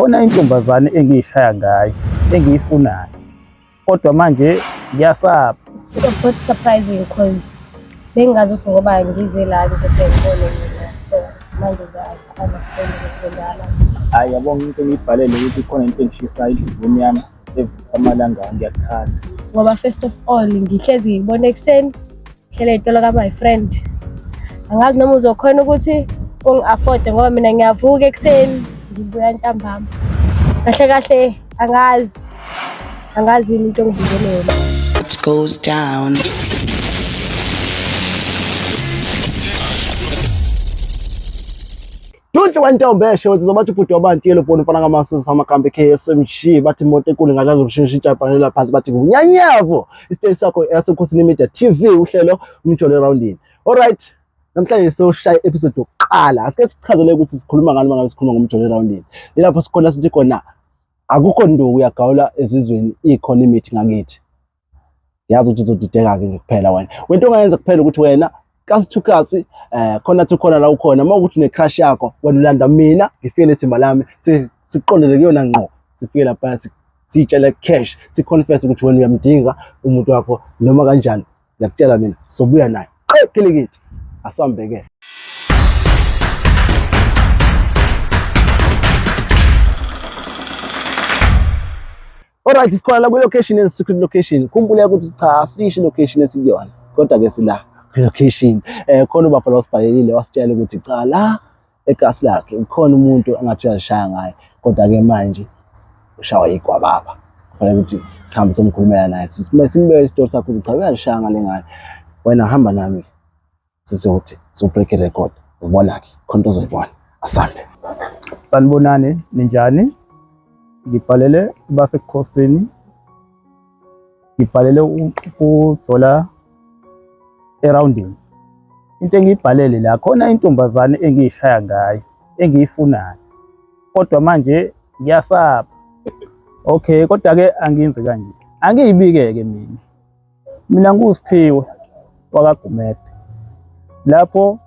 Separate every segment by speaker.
Speaker 1: Khona intombazane engiyishaya ngayo engiyifunayo kodwa manje ngiyasaba.
Speaker 2: But surprising because bengazi ukuthi ngoba ngize la ngizobhekona mina, so manje ngiya-understand ukuthi ngiyala.
Speaker 1: Hayi yabona into engiyibhalele ukuthi khona into engishisayo endlini yami evutha amalanga ngiyakuthanda.
Speaker 2: Ngoba first of all ngihlezi ngibona ekuseni ngihlele ey'tolo ka-my friend. Angazi noma uzokhona ukuthi ungi-afford ngoba mina ngiyavuka ekuseni ngibuya ntambama. Kahle kahle angazi yini into engivukele yona.
Speaker 3: It goes down.
Speaker 4: Tunhle kwantombeshe wethu zobathi ubhuti wabantu yelo phone mfana ngamasosi samakambe KSMG bathi imoto enkulu ngakazi ukushintsha itshapanela phansi bathi kunyanyavu isiteshi sakho yasekhosini media TV uhlelo umjolo eroundini. Alright, namhlanje soshaya episode yokuqala asike sichazele ukuthi sikhuluma ngani mangabe sikhuluma ngomjolo eroundini. Lapho sikhona sithi khona akukho nduku uyagawula ezizweni ikhona imithi ngakithi. Yazi ukuthi uzodideka ke kuphela wena. Wento ongayenza kuphela ukuthi wena kasithukasi khona thukhona la ukhona mawukuthi necrush yakho wena ulanda mina ngifike ithimba lami siqondele kuyona ngqo sifike lapha sitshela cash siconfess ukuthi wena uyamdinga umuntu wakho noma kanjani ngiyakutshela mina sobuya naye qeqilikithi asambeke. Alright, sikhona la kwi-location secret location. Khumbula ukuthi cha asishi location esikuyona kodwa ke sila location khona ubaba wasibhalelile wasitshela ukuthi cha la ekhasi lakhe ukhona umuntu angathi uyashaya ngaye kodwa ke manje ushawa igwababa kufanele ukuthi sihambe somkhulumela naye simbeke isitori sakho ukuthi cha uyashaya ngale ngane wena hamba nami sizothi so break record ubona ke khona uzoyibona asambe.
Speaker 1: Sanibonani ninjani? Ngibhalele basekhosini ngibhalele ukujola eroundini. Into engiyibhalele la khona intombazane engiyishaya ngayo engiyifunayo kodwa manje ngiyasaba. Okay, kodwa ke angenzi kanje, angiyibike-ke mina nguSiphiwe wakwaGumede lapho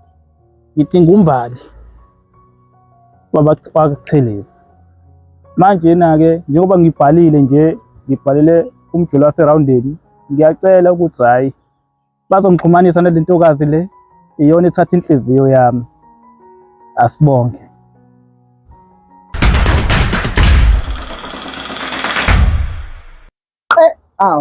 Speaker 1: ngidinga umbali wakwaThelezi. Manje na-ke njengoba ngibhalile nje ngibhalele umjolo waseroundini ngiyacela ukuthi hayi bazongixhumanisa nale ntokazi le iyona ethatha inhliziyo yami. Asibonge.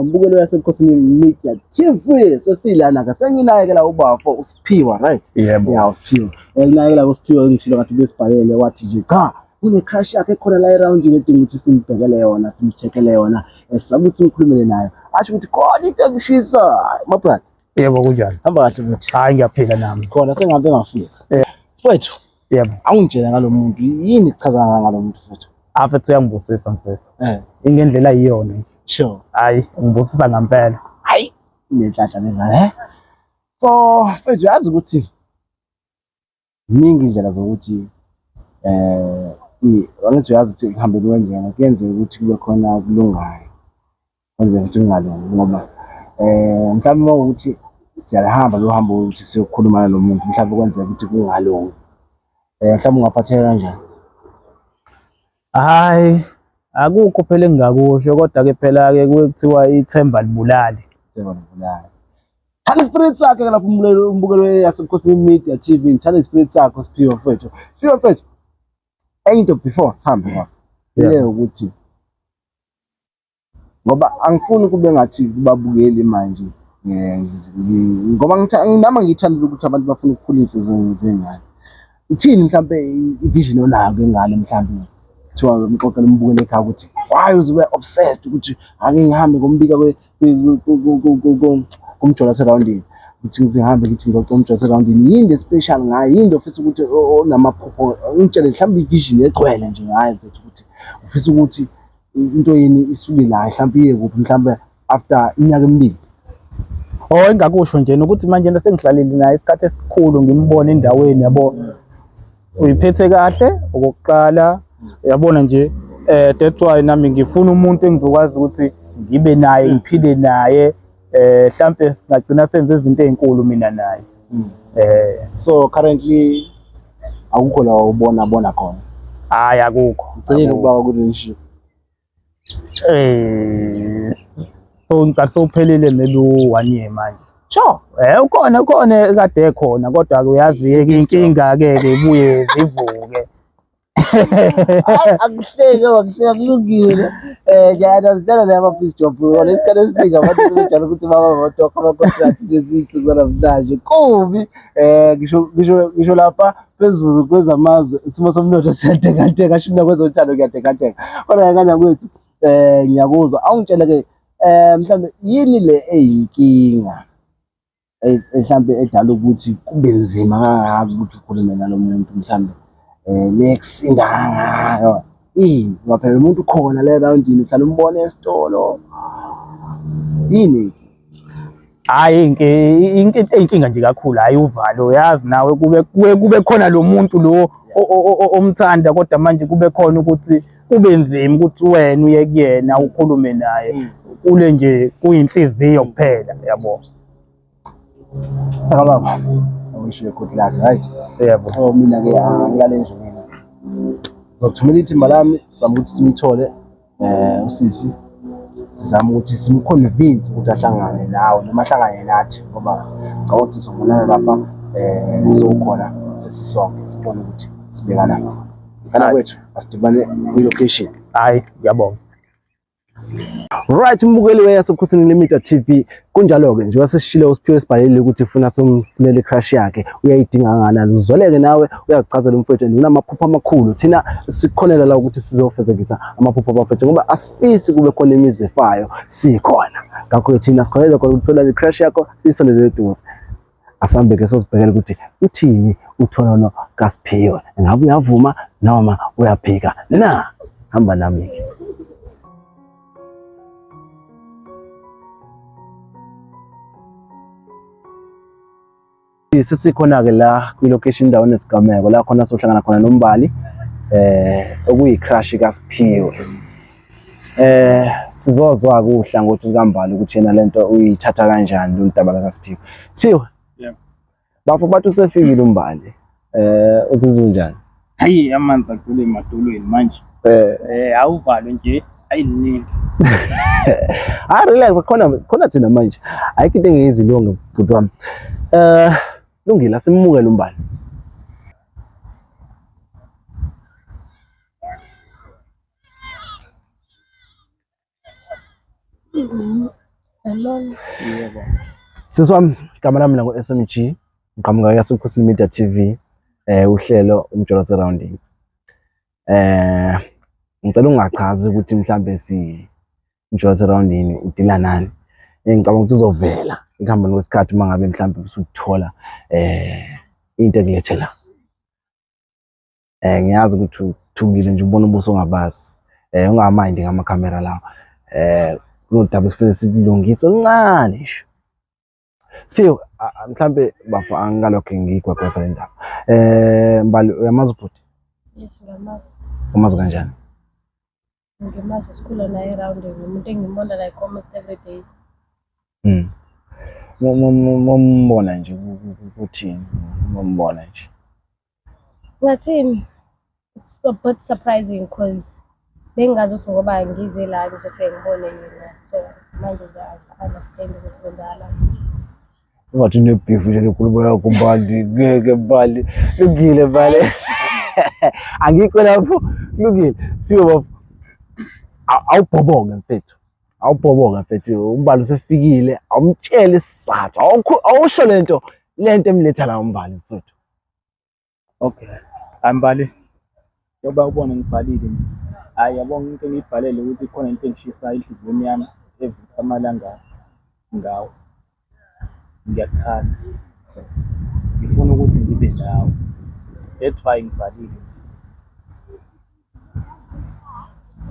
Speaker 4: Mbukelo yasekhosini media TV sesilana ka senginayekela ubafo uSiphiwe, right?
Speaker 1: Yebo.
Speaker 4: Yeah, uSiphiwe nginayekela uSiphiwe ngishilo ngathi besibhalele wathi nje cha une crush yakhe khona la eroundini edinga ukuthi simbhekele yona simcheckele yona sakuthi ngikhulumele nayo asho ukuthi khona into engishisa my brother.
Speaker 1: Yebo kunjani?
Speaker 4: Hamba kahle mfowethu.
Speaker 1: Hayi ngiyaphila nami.
Speaker 4: Khona sengabe ngafika. Mfowethu.
Speaker 1: Yebo.
Speaker 4: Awungitshela ngalomuntu yini kuchaza ngalomuntu mfowethu?
Speaker 1: Afethu uyangibusisa mfethu.
Speaker 4: Ingendlela
Speaker 1: yiyona nje.
Speaker 4: Sure.
Speaker 1: Hayi ngibusisa ngempela.
Speaker 4: Hayi nenhlanhla lengane. So mfethu yazi ukuthi ziningi indlela zokuthi wangathi uyazi ukuthi ihambele kanjani kuyenzeka ukuthi kube khona kulungayo kwenzeka ukuthi ungalungi ngoba mhlawumbe ukuthi siyahamba lo hambo ukuthi siyokhuluma nomuntu mhlawumbe kwenzeka ukuthi kungalungi mhlawumbe ungaphatheka kanjani?
Speaker 1: Hayi akukho phela engingakusho kodwa ke phela ke kuthiwa ithemba libulali.
Speaker 4: Ithemba libulali. Thana ispirit sakhe lapho umbukelo yasekhosini media TV thana ispirit sakho Siphiwe mfethu. Siphiwe mfethu into before sihambe ngapha le ukuthi ngoba angifuni kube ngathi kubabukeli manje ngoba nami ngithanda ukuthi abantu bafuna ukukhulisa zengane. Uthini mhlambe ivision onayo ngale mhlambe kuthiwa umqoqela umbukele ekhaya ukuthi why uzibe obsessed ukuthi ake ngihambe ngombika kumjolo waseroundini ukuthi ngizihambe ngithi ngicela umjolo waseroundini yini special ngayo yini ofisa ukuthi onamaphupho ngitshele mhlawumbe ivision egcwele nje ngayo ukuthi ufisa ukuthi into yini isuke la mhlawumbe iye kuphi mhlawumbe after iminyaka emibili.
Speaker 1: Engakusho nje ukuthi manje sengihlalile naye isikhathi esikhulu ngimbona endaweni yabo uyiphethe kahle okokuqala yabona nje that's why nami ngifuna umuntu engizokwazi ukuthi ngibe naye ngiphile naye mhlambe singagcina senze izinto ezinkulu mina naye.
Speaker 4: So currently akukho la ubona khona
Speaker 1: Hayi akukho.
Speaker 4: Ngicela ukuba ukuthi ngisho.
Speaker 1: So ngicela sowuphelile maybe 1 year manje.
Speaker 4: Sure.
Speaker 1: Ukhona kade ekhona kodwa-ke uyazi-ke inkinga-ke ibuye zivuke.
Speaker 4: Akuhleke wakuhleka kulungile. Ngiya-understand la ama-piece job. Wona isikhathi esiningi abantu sebejala ukuthi baba ama-contract lezici kwanamhlanje. Kubi. Ngisho lapha phezulu kwezamazwe isimo somnotho siyatekateka, shina kwezothando kuyatekateka. Kodwa ngakanya kwethu ngiyakuzwa. Awungitshele-ke mhlawumbe yini le eyinkinga mhlawumbe edala ukuthi kube nzima kangaka ukuthi ukhulume nalo muntu mhlawumbe nekusinda kangaka yini ngoba phela umuntu khona le rawundini uhlala umbone esitolo yini?
Speaker 1: Hayi into eyinkinga nje kakhulu hayi uvalo, yazi nawe kube khona lo muntu lo omthanda kodwa manje kube khona ukuthi kube nzima ukuthi wena uye kuyena ukhulume naye kule nje kuyinhliziyo kuphela yabo.
Speaker 4: Baba, I wish you a good luck, right?
Speaker 1: Yebo.
Speaker 4: So mina-ke ngiyale endleleni. Zokuthumela ithimba lami sizama ukuthi simthole usisi. Sizama ukuthi simconvince ukuthi ahlangane nawe noma ahlangane nathi ngoba ngicabanga ukuthi sizobonana lapha sokhona sesisonke sibone ukuthi sibekana. Kana kwethu asidibane kwi-location.
Speaker 1: Hayi ngiyabonga.
Speaker 4: Right, mbukeli weyasebukhosini Limited TV. Kunjalo-ke njengoba sesishilo uSiphiwe Sibhalile ukuthi ufuna somfunele icrush yakhe uyayidinga kangakanani, uzoleke nawe uyazichazela umfowethu and unamaphupho amakhulu. Thina sikhonela la ukuthi sizofezekisa amaphupho abafethu ngoba asifisi kube khona imizi efayo, sikhona. Ngakho-ke thina sikhonela khona ukuthi solale icrush yakho siyisondele eduze. Asambe-ke sozibhekela ukuthi uthini uThonono kaSiphiwe, ngabe uyavuma noma uyaphika na? Hamba nami-ke. Sesikhona-ke la kwi-location endaweni esigameko la khona sohlangana khona noMbali okuyi-crush kaSiphiwe. Sizozwa kuhlangothi likaMbali ukuthi yena lento uyithatha kanjani lolu daba lakaSiphiwe. Siphiwe,
Speaker 1: Yebo.
Speaker 4: bafo bathi usefikile uMbali. Uzizwa njani?
Speaker 1: Hayi amanzi agcwele emadolweni manje. Awuvalo nje ayiningi.
Speaker 4: Relax, khona thina manje. Ayikho into engiyizilonga bhuti wami. Lungile asimukele uMbali.
Speaker 2: Salon.
Speaker 1: Yebo.
Speaker 4: Sisi wami, igama lami la ku-SMG, ngiqhamuka yasebukhosini Media TV, uhlelo umjolo surrounding. Ngicela ungachazi ukuthi mhlambe umjolo surrounding udila nani. Ngicabanga ukuthi uzovela ekuhambeni kwesikhathi uma ngabe mhlambe usuthola into ekulethe la. Ngiyazi ukuthi uthukile nje ubona ubuso ongabazi. Ungamindi ngamakhamera lawo. Kunodaba esifike silungiswe kancane nje. Siphiwe mhlambe bafo angalokho ngigwagwesa le ndaba. Mbali uyamazi ubhuti?
Speaker 2: Yes, ngiyamazi.
Speaker 4: Umazi kanjani?
Speaker 2: Ngiyamazi, sikhula naye around, umuntu engimona like almost every day.
Speaker 4: Mombona nje uthini? Mombona nje.
Speaker 2: Ngathini? It's a bit surprising because bengazi ukuthi ngoba ngize la ngizofike ngibone yena, so manje ngiya-understand ukuthi kwenzakalani.
Speaker 4: Ungathi unebeef nje nenkulumo yakho Mbali, ngeke Mbali. Lungile Mbali. Angikho lapho, lungile. Siphiwe bafo. Awubhoboke mfethu. Awubhoboke mfethu. uMbali usefikile, awumtshela isizathu. Awusho lento emletha la uMbali mfethu.
Speaker 1: Okay. Mbali. Yoba ubone ngibhalile nje. Hayi yabona into engibhalele ukuthi khona into engishisayo enhliziyweni yami evutha amalanga ngawo. Ngiyakuthanda. Ngifuna ukuthi ngibe nawe. That's why ngibhalile.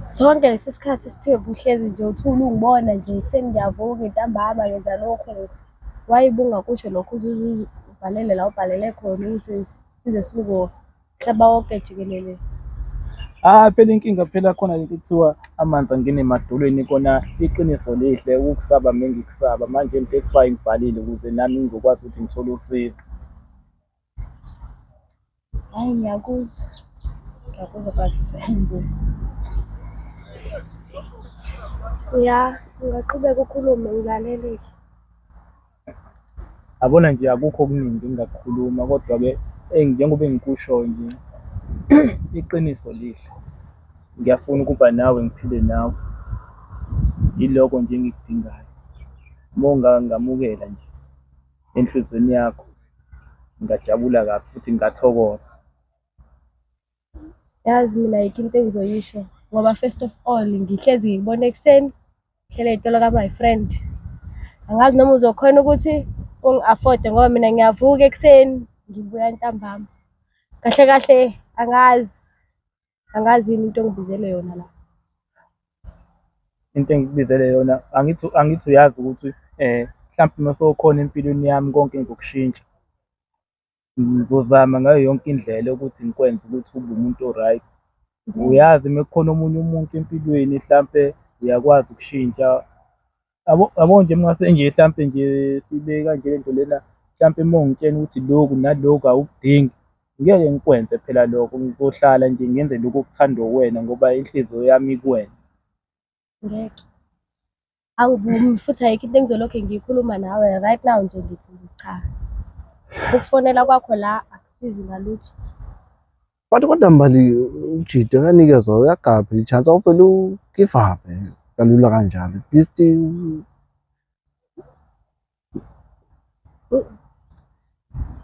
Speaker 2: Sonke lesi sikhathi Siphiwe uhlezi nje uthula ungibona nje ekuseni ngiyavuka ntambama ngenza lokho. Wayibunga kusho lokho ubhalele la ubhalele khona ukuthi size sibuko hlaba wonke jikelele.
Speaker 1: Phela inkinga phela khona lento kuthiwa amanzi angene emadolweni kona iqiniso lihle ukusaba mengikusaba manje into ekufaka ngibhalile ukuze nami ngizokwazi ukuthi ngithole usizo.
Speaker 2: Hayi ngiyakuzwa. Akuzoba kusembu. Ya, ungaqhubeka ukhulume ngilaleleke.
Speaker 1: Yabona nje akukho okuningi engingakukhuluma kodwa-ke njengoba engikusho nje iqiniso lihle. Ngiyafuna ukuba nawe ngiphile nawe. Yiloko nje engikudingayo. Uma ungangamukela nje enhlizweni yakho, ngingajabula kabi futhi ngingathokoza.
Speaker 2: Yazi mina ayikho into engizoyisho ngoba first of all ngihlezi ngikubona ekuseni, ngihlele iy'tolo ka-my friend. Angazi noma uzokhona ukuthi ungi-afford-e ngoba mina ngiyavuka ekuseni ngibuya ntambama. Kahle kahle angazi yini into ongibizele yona la.
Speaker 1: Into engikubizele yona angithi uyazi ukuthi mhlawumpe uma sewukhona empilweni yami konke ngizokushintsha. Ngizozama ngayo yonke indlela ukuthi ngikwenze ukuthi ube umuntu o-right. Uyazi uma kukhona omunye umuntu empilweni mhlampe uyakwazi ukushintsha. Yabo nje mngase nje mhlampe nje sibe kanje lento lena mhlampe uma ungitshela ukuthi lokhu nalokhu awukudingi, ngeke ngikwenze phela lokho. Ngizohlala nje ngenze lokhu okuthandwa uwena ngoba inhliziyo yami ikuwena.
Speaker 2: Ngeke. Angivumi futhi ayikho into engizolokhu ngiyikhuluma nawe right now nje ngithi cha. Ukufonela kwakho la akusizi ngalutho.
Speaker 4: Kodwa mbali uJide akanikezwa uyagabha i-chance awuvele u-give up kalula kanjalo. At least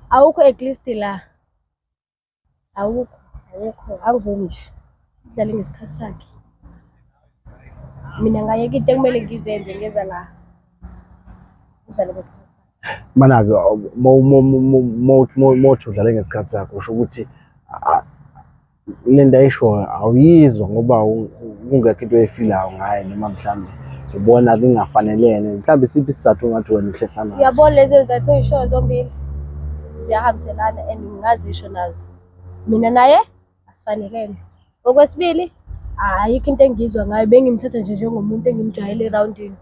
Speaker 2: Awukho at least la. Awukho. Angivumi nje. Udlale ngesikhathi sakhe. Mina ngayeka into ekumele ngizenze ngeza la. Udlale ngesikhathi.
Speaker 4: mana-ke mothi udlale ngesikhathi sakho usho ukuthi le nto ayishoyo awuyizwa ngoba kungekho into oyifilayo ngaye noma mhlawumbe ubona kungafanelene mhlawumbe isiphi isizathu ongathi wena uhlehla naso.
Speaker 2: Uyabona lezi zizathu oy'shoyo zombili ziyahambiselana and ngingazisho nazo. Mina naye asifanelene. Okwesibili, ayikho into engizwa ngayo bengimthatha nje njengomuntu engimjwayele erawundini.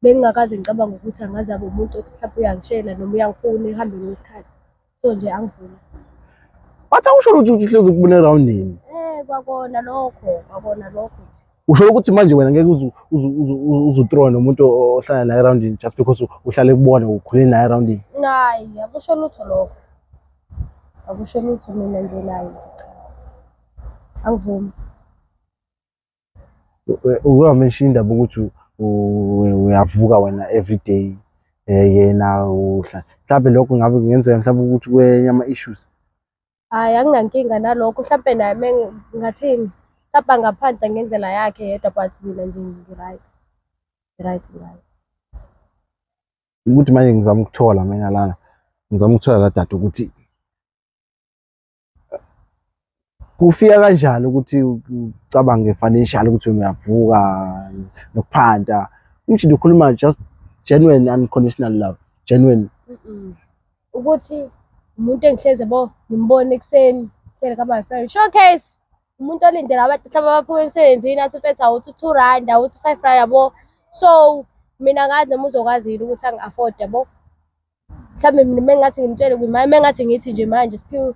Speaker 2: Bengingakaze ngicabanga ukuthi angaze abe umuntu othi mhlawumbe uyangishela noma uyangifuna ekuhambeni kwesikhathi. So nje angivumi.
Speaker 4: Bathi awusho ukuthi uhlezi ukubona erawundini.
Speaker 2: Kwakona lokho.
Speaker 4: Usho ukuthi manje wena ngeke uzuthrow nomuntu ohlala naye erawundini just because uhlale ekubona ukhule naye erawundini.
Speaker 2: Hayi, akusho lutho lokho. Akusho lutho mina nje naye. Angivumi.
Speaker 4: Uyamention indaba ukuthi uyavuka wena everyday yena mhlawumbe lokho ngabe kungenzeka mhlawumbe ukuthi kwenye ama-issues.
Speaker 2: Hayi anginankinga nalokho mhlawumbe naye ngathini mhlawumbe angaphandle ngendlela yakhe yedwa but mina nje ngi-right ngayo.
Speaker 4: Ukuthi manje ngizama ukuthola mina lana la dada ukuthi kufika kanjani ukuthi ucabange financial ukuthi uyavuka nokuphanda uJide ukhuluma just genuine unconditional love genuine.
Speaker 2: Ukuthi umuntu engihleze ngimbone ekuseni hlele ka-my friend showcase umuntu olindele abantu mhlawumbe abaphume emsebenzini athi ufetha awuthi R2 awuthi R5 yabo. So mina ngazi noma uzokwazi yini ukuthi angi-afford yabo. Mhlawumbe mina mengathi ngimtshele kwimali mengathi ngithi nje manje siphiwe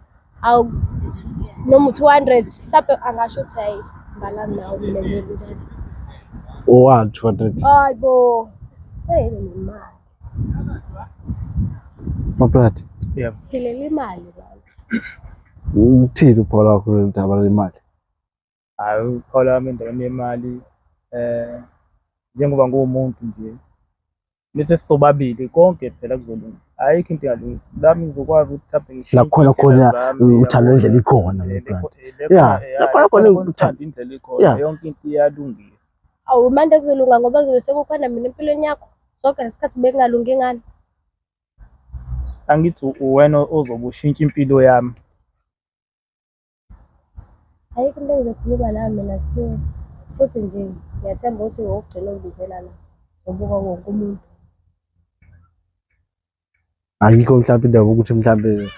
Speaker 2: noma u200 mhlawumbe angasho ukuthi hayi ngalami nawe mina nje njalo.
Speaker 4: What 200?
Speaker 2: Hayibo. Nemali.
Speaker 4: Mabrati.
Speaker 1: Yebo.
Speaker 2: Philela imali baba.
Speaker 4: Uthini uPaul wakho indaba lemali?
Speaker 1: Hayi uPaul wami endaweni yemali njengoba nguwumuntu nje bese sisobabili konke phela kuzolunga. Ayikho into engalungisi. Lami ngizokwazi ukuthi mhlawumbe ngishintshe
Speaker 4: La khona uthando indlela ikhona mabrati. Yeah. La khona
Speaker 1: uthanda indlela ikhona yonke into iyalungisa.
Speaker 2: Awu manje kuzolunga ngoba kuzobe sekukhona mina empilweni yakho. Sonke lesikhathi bekungalungi ngani?
Speaker 1: Angithi uwena ozobe ushintsha impilo yami.
Speaker 2: Ayikho into engizokhuluma nawe mina Siphiwe. Futhi nje ngiyathemba ukuthi ngokugcina ungibizela la. Ngobuka wonke umuntu.
Speaker 4: Ayikho mhlawumbe indaba ukuthi mhlawumbe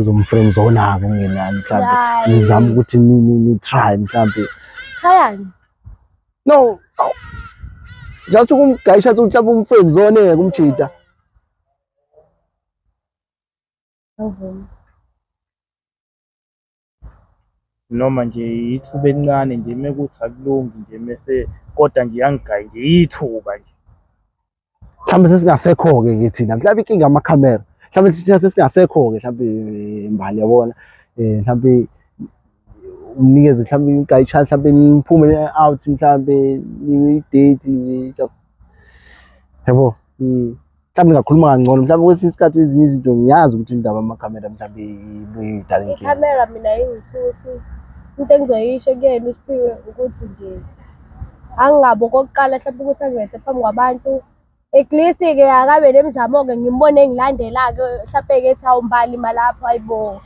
Speaker 4: uzomfriendzona-ke ungenani mhlawumbe nizama ukuthi ni try mhlawumbe.
Speaker 2: Tryani?
Speaker 4: No. Just ukumgayisha ukuthi mhlawumbe umfriendzone kumjida.
Speaker 2: Angivumi.
Speaker 1: noma nje ithuba elincane nje mekuthi akulungi nje mese kodwa nje yangigayi nje ithuba nje.
Speaker 4: Mhlawumbe sesingasekho-ke ke thina mhlawumbe inkinga amakhamera mhlawumbe thina sesingasekho-ke mhlawumbe Mbali yabona mhlawumbe umnikeze mhlawumbe ingayishaya mhlawumbe niphume out mhlawumbe ni-date just yabo mhlawumbe ngakhuluma kangcono mhlawumbe kwesinye isikhathi ezinye izinto ngiyazi ukuthi indaba amakhamera mhlawumbe ibuye idale inkinga.
Speaker 2: Ikhamera mina ingithusi into engizoyisho kuyena uSiphiwe ukuthi nje angingabi okokuqala mhlawumbe ukuthi angilethe phambi kwabantu. At least-ke akabe nemizamo-ke ngimbone engilandela-ke mhlawumbe-ke ethi hawu Mbali malapho hayibo.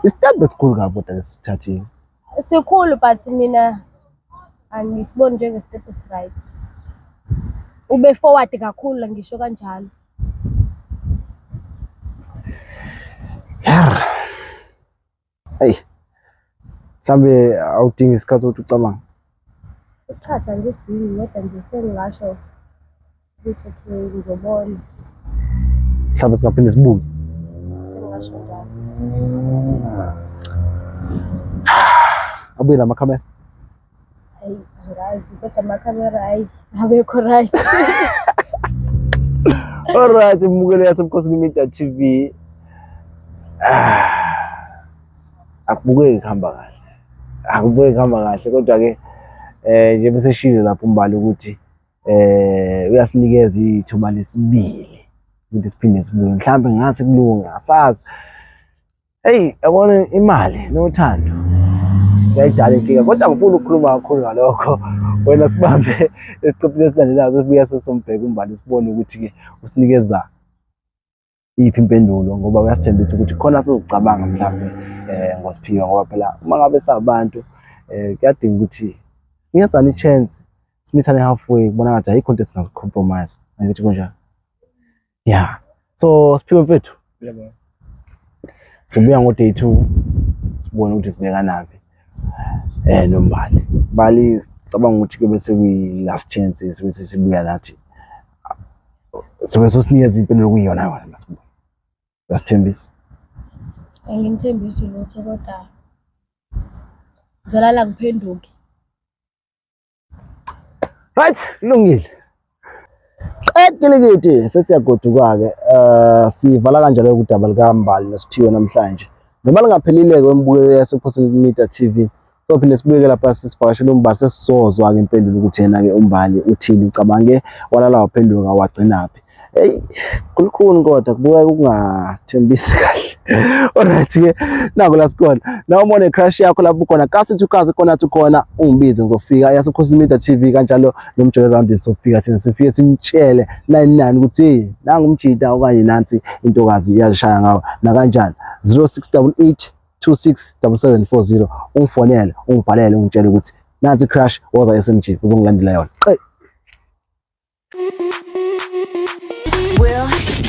Speaker 4: Isitebhu esikhulu kabi kodwa lesi sithathile.
Speaker 2: Sikhulu but mina angisiboni njengestep esi-right. Ube forward kakhulu ngisho kanjalo.
Speaker 4: Hey, mhlawumbe awudingi isikhathi ukuthi ucabange.
Speaker 2: Isikhathi angisidingi kodwa nje sengingasho ukuthi ngizobona.
Speaker 4: Mhlawumbe singaphinde sibuke.
Speaker 2: Sengingasho njalo.
Speaker 4: Abuye namakhamera.
Speaker 2: Hayi, angazi kodwa amakhamera hayi abekho right.
Speaker 4: Alright, mbukelo yaseBukhosini Media TV. Akubukeki kuhamba kahle. Akubukeki kuhamba kahle kodwa-ke nje bese shilo lapho uMbali ukuthi uyasinikeza ithuba lesibili ukuthi siphinde sibuye. Mhlawumbe ngase kulunga asazi. Hey, yabona imali nothando kuyayidala inkinga kodwa ngifuna ukukhuluma kakhulu ngalokho. Wena sibambe esiqephini esilandelayo sibuya sisombheka uMbali sibone ukuthi-ke usinikeza iphi impendulo ngoba uyasithembisa ukuthi khona sizokucabanga mhlawumbe ngoSiphiwe ngoba phela uma ngabe sabantu kuyadinga ukuthi sinikezane i-chance simithane halfway kubona ngathi ayikho into esingazicompromise angithi kunjalo. Yeah, so Siphiwe mfethu sibuya ngo-day 2 sibone ukuthi sibeka naphi noMbali. Mbali cabanga ukuthi-ke bese kuyi-last chance bese sibuya nathi sobe sosinikeza impendulo kuyiyona yona masibuya. Uyasithembisa?
Speaker 2: Angimthembisi lutho kodwa ngizolala ngiphenduke.
Speaker 4: Right, kulungile. Qedile sesiyagoduka-ke sivala kanjalo udaba likaMbali noSiphiwe namhlanje. Noma lingaphelile-ke wembukelo yaseBukhosini Media TV. Sophinde sibuyeke lapha sisivakashela uMbali sesizozwa-ke impendulo ukuthi yena-ke uMbali uthini ucabange walala waphenduka wagcinaphi. Hey, khulukhulu kodwa kubuka ukungathembisi kahle. Alright-ke naku la sikhona. Na uma une-crush yakho lapho khona kasi khona khona ungibize ngizofika yaseBukhosini Media TV kanjalo nomjolo round sofika thina sifike simtshele nani ukuthi nanga umjida okanye nansi intokazi iyashaya ngawo na kanjani 0688 267740 ungifonele ungibhalele ungitshele ukuthi nansi crush woza SMG uzongilandela yona.
Speaker 3: Will